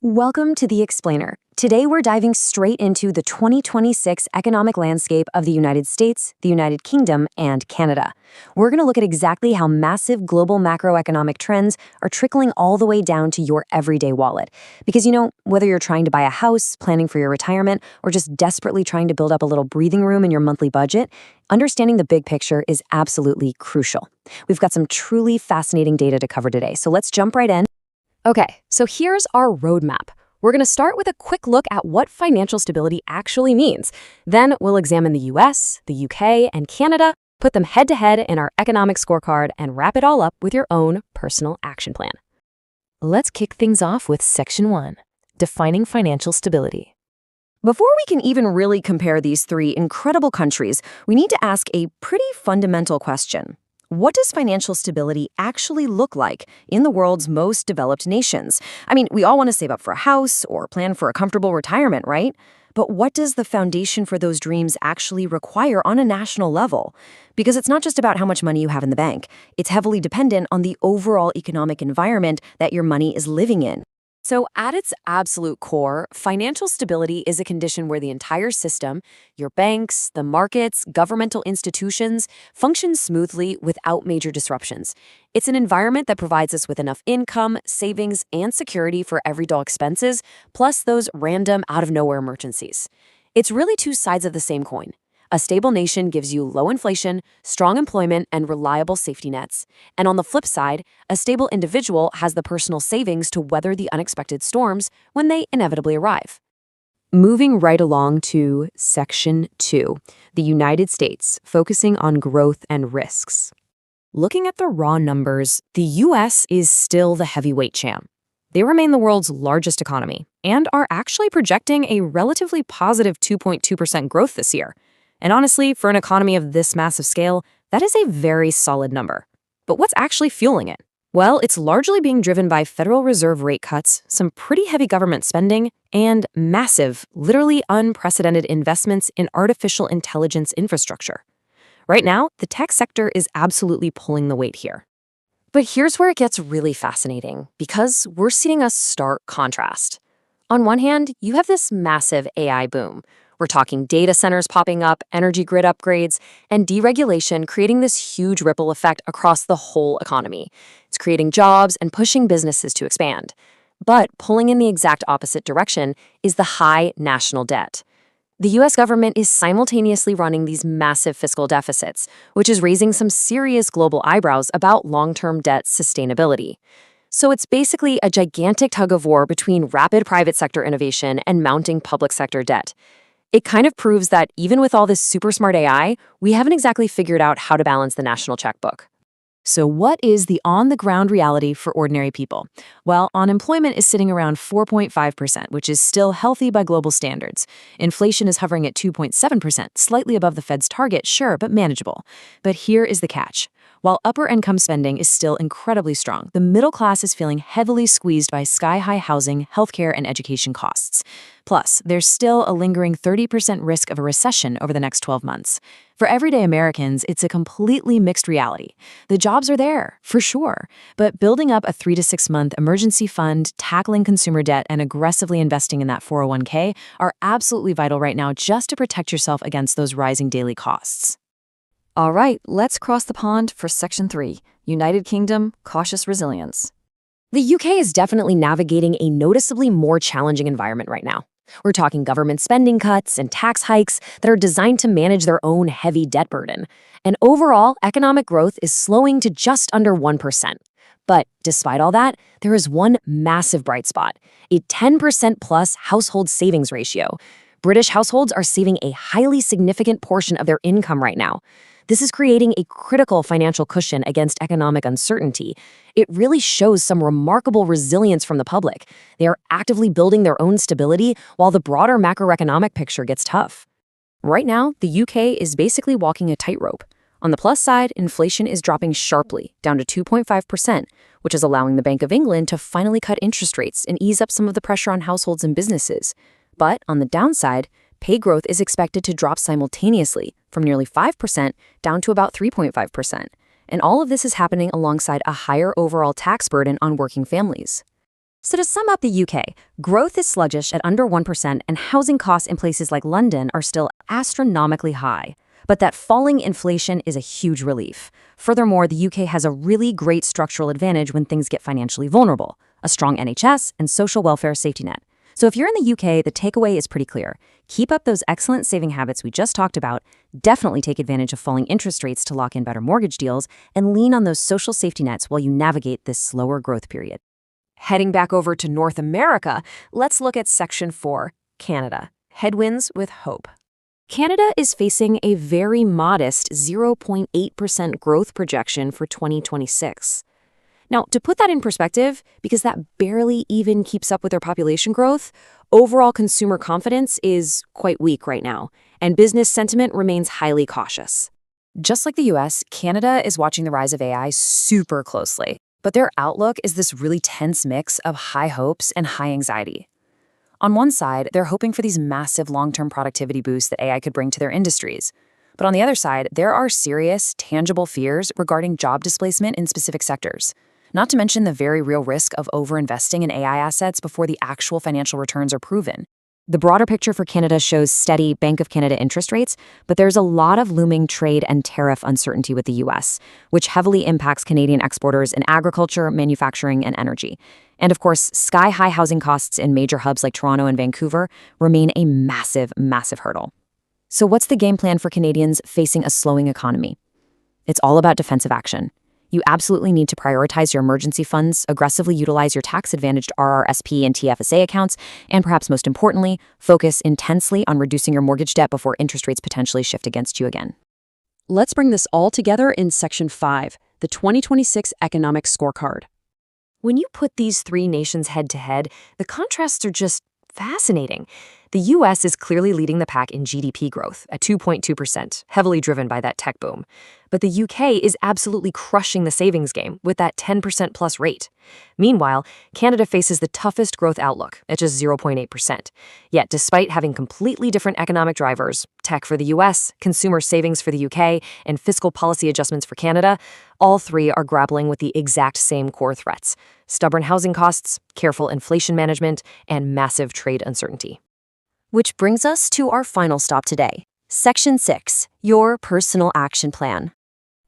Welcome to The Explainer. Today we're diving straight into the 2026 economic landscape of the United States, the United Kingdom, and Canada. We're going to look at exactly how massive global macroeconomic trends are trickling all the way down to your everyday wallet. Because, whether you're trying to buy a house, planning for your retirement, or just desperately trying to build up a little breathing room in your monthly budget, understanding the big picture is absolutely crucial. We've got some truly fascinating data to cover today, so let's jump right in. Okay, so here's our roadmap. We're going to start with a quick look at what financial stability actually means. Then we'll examine the US, the UK, and Canada, put them head-to-head in our economic scorecard, and wrap it all up with your own personal action plan. Let's kick things off with Section 1, Defining Financial Stability. Before we can even really compare these three incredible countries, we need to ask a pretty fundamental question. What does financial stability actually look like in the world's most developed nations? I mean, we all want to save up for a house or plan for a comfortable retirement, right? But what does the foundation for those dreams actually require on a national level? Because it's not just about how much money you have in the bank. It's heavily dependent on the overall economic environment that your money is living in. So at its absolute core, financial stability is a condition where the entire system, your banks, the markets, governmental institutions, functions smoothly without major disruptions. It's an environment that provides us with enough income, savings, and security for everyday expenses, plus those random out-of-nowhere emergencies. It's really two sides of the same coin. A stable nation gives you low inflation, strong employment, and reliable safety nets. And on the flip side, a stable individual has the personal savings to weather the unexpected storms when they inevitably arrive. Moving right along to Section 2, the United States, focusing on growth and risks. Looking at the raw numbers, the U.S. is still the heavyweight champ. They remain the world's largest economy and are actually projecting a relatively positive 2.2% growth this year. And honestly, for an economy of this massive scale, that is a very solid number. But what's actually fueling it? Well, it's largely being driven by Federal Reserve rate cuts, some pretty heavy government spending, and massive, literally unprecedented investments in artificial intelligence infrastructure. Right now, the tech sector is absolutely pulling the weight here. But here's where it gets really fascinating, because we're seeing a stark contrast. On one hand, you have this massive AI boom. We're talking data centers popping up, energy grid upgrades, and deregulation creating this huge ripple effect across the whole economy. It's creating jobs and pushing businesses to expand. But pulling in the exact opposite direction is the high national debt. The US government is simultaneously running these massive fiscal deficits, which is raising some serious global eyebrows about long-term debt sustainability. So it's basically a gigantic tug-of-war between rapid private sector innovation and mounting public sector debt. It kind of proves that even with all this super smart AI, we haven't exactly figured out how to balance the national checkbook. So what is the on-the-ground reality for ordinary people? Well, unemployment is sitting around 4.5%, which is still healthy by global standards. Inflation is hovering at 2.7%, slightly above the Fed's target, sure, but manageable. But here is the catch. While upper-income spending is still incredibly strong, the middle class is feeling heavily squeezed by sky-high housing, healthcare, and education costs. Plus, there's still a lingering 30% risk of a recession over the next 12 months. For everyday Americans, it's a completely mixed reality. The jobs are there, for sure, but building up a 3 to 6 month emergency fund, tackling consumer debt, and aggressively investing in that 401k are absolutely vital right now just to protect yourself against those rising daily costs. All right, let's cross the pond for Section 3, United Kingdom, Cautious Resilience. The UK is definitely navigating a noticeably more challenging environment right now. We're talking government spending cuts and tax hikes that are designed to manage their own heavy debt burden. And overall, economic growth is slowing to just under 1%. But despite all that, there is one massive bright spot, a 10% plus household savings ratio. British households are saving a highly significant portion of their income right now. This is creating a critical financial cushion against economic uncertainty. It really shows some remarkable resilience from the public. They are actively building their own stability while the broader macroeconomic picture gets tough. Right now, the UK is basically walking a tightrope. On the plus side, inflation is dropping sharply, down to 2.5%, which is allowing the Bank of England to finally cut interest rates and ease up some of the pressure on households and businesses. But on the downside, pay growth is expected to drop simultaneously from nearly 5% down to about 3.5%. And all of this is happening alongside a higher overall tax burden on working families. So to sum up the UK, growth is sluggish at under 1% and housing costs in places like London are still astronomically high. But that falling inflation is a huge relief. Furthermore, the UK has a really great structural advantage when things get financially vulnerable, a strong NHS and social welfare safety net. So if you're in the UK, the takeaway is pretty clear. Keep up those excellent saving habits we just talked about, definitely take advantage of falling interest rates to lock in better mortgage deals, and lean on those social safety nets while you navigate this slower growth period. Heading back over to North America, let's look at Section 4, Canada. Headwinds with hope. Canada is facing a very modest 0.8% growth projection for 2026. Now, to put that in perspective, because that barely even keeps up with their population growth, overall consumer confidence is quite weak right now, and business sentiment remains highly cautious. Just like the US, Canada is watching the rise of AI super closely, but their outlook is this really tense mix of high hopes and high anxiety. On one side, they're hoping for these massive long-term productivity boosts that AI could bring to their industries. But on the other side, there are serious, tangible fears regarding job displacement in specific sectors. Not to mention the very real risk of overinvesting in AI assets before the actual financial returns are proven. The broader picture for Canada shows steady Bank of Canada interest rates, but there's a lot of looming trade and tariff uncertainty with the U.S., which heavily impacts Canadian exporters in agriculture, manufacturing, and energy. And of course, sky-high housing costs in major hubs like Toronto and Vancouver remain a massive, massive hurdle. So what's the game plan for Canadians facing a slowing economy? It's all about defensive action. You absolutely need to prioritize your emergency funds, aggressively utilize your tax-advantaged RRSP and TFSA accounts, and perhaps most importantly, focus intensely on reducing your mortgage debt before interest rates potentially shift against you again. Let's bring this all together in Section 5, the 2026 Economic Scorecard. When you put these three nations head-to-head, the contrasts are just fascinating. The U.S. is clearly leading the pack in GDP growth at 2.2%, heavily driven by that tech boom. But the UK is absolutely crushing the savings game with that 10% plus rate. Meanwhile, Canada faces the toughest growth outlook at just 0.8%. Yet, despite having completely different economic drivers, tech for the US, consumer savings for the UK, and fiscal policy adjustments for Canada, all three are grappling with the exact same core threats: stubborn housing costs, careful inflation management, and massive trade uncertainty. Which brings us to our final stop today. Section 6, your personal action plan.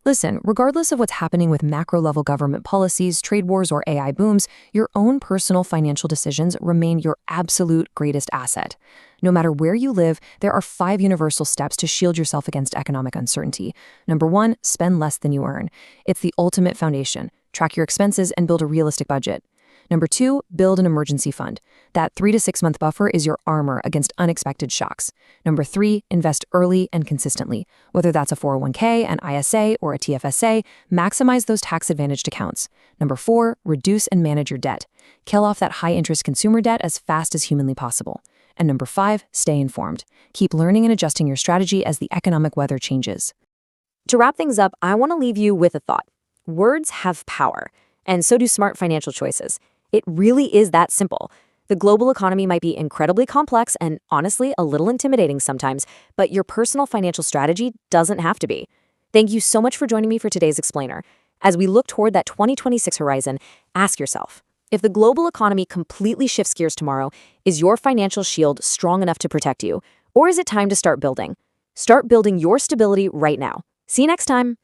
Listen, regardless of what's happening with macro-level government policies, trade wars, or AI booms, your own personal financial decisions remain your absolute greatest asset. No matter where you live, there are 5 universal steps to shield yourself against economic uncertainty. Number 1, spend less than you earn. It's the ultimate foundation. Track your expenses and build a realistic budget. Number 2, build an emergency fund. That 3 to 6 month buffer is your armor against unexpected shocks. Number 3, invest early and consistently. Whether that's a 401k, an ISA, or a TFSA, maximize those tax-advantaged accounts. Number 4, reduce and manage your debt. Kill off that high-interest consumer debt as fast as humanly possible. And number 5, stay informed. Keep learning and adjusting your strategy as the economic weather changes. To wrap things up, I want to leave you with a thought. Words have power, and so do smart financial choices. It really is that simple. The global economy might be incredibly complex and honestly a little intimidating sometimes, but your personal financial strategy doesn't have to be. Thank you so much for joining me for today's explainer. As we look toward that 2026 horizon, ask yourself, if the global economy completely shifts gears tomorrow, is your financial shield strong enough to protect you? Or is it time to start building? Start building your stability right now. See you next time.